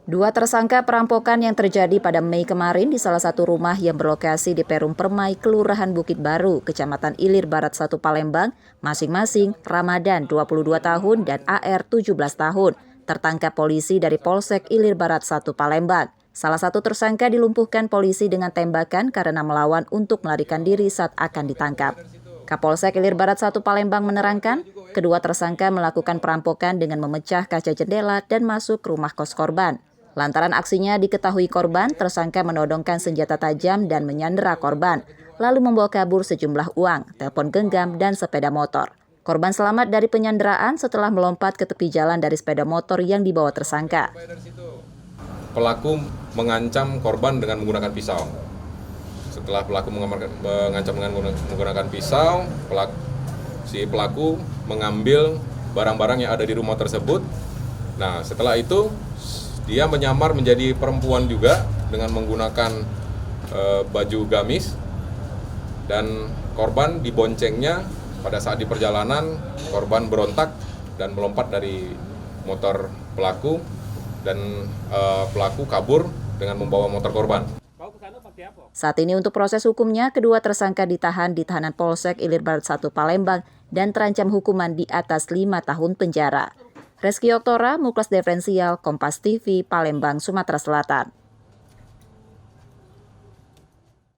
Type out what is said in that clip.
Dua tersangka perampokan yang terjadi pada Mei kemarin di salah satu rumah yang berlokasi di Perum Permai, Kelurahan Bukit Baru, Kecamatan Ilir Barat 1 Palembang, masing-masing Ramadan 22 tahun dan AR 17 tahun, tertangkap polisi dari Polsek Ilir Barat 1 Palembang. Salah satu tersangka dilumpuhkan polisi dengan tembakan karena melawan untuk melarikan diri saat akan ditangkap. Kapolsek Ilir Barat 1 Palembang menerangkan, kedua tersangka melakukan perampokan dengan memecah kaca jendela dan masuk ke rumah kos korban. Lantaran aksinya diketahui korban, tersangka menodongkan senjata tajam dan menyandera korban, lalu membawa kabur sejumlah uang, telepon genggam, dan sepeda motor. Korban selamat dari penyanderaan setelah melompat ke tepi jalan dari sepeda motor yang dibawa tersangka. Pelaku mengancam korban dengan menggunakan pisau. Setelah pelaku mengancam dengan menggunakan pisau, si pelaku mengambil barang-barang yang ada di rumah tersebut. Nah, setelah itu dia menyamar menjadi perempuan juga dengan menggunakan baju gamis, dan korban diboncengnya. Pada saat di perjalanan, korban berontak dan melompat dari motor pelaku, dan pelaku kabur dengan membawa motor korban. Saat ini untuk proses hukumnya, kedua tersangka ditahan di tahanan Polsek Ilir Barat 1 Palembang dan terancam hukuman di atas 5 tahun penjara. Reski Oktora, Muklas Diferensial, Kompas TV, Palembang, Sumatera Selatan.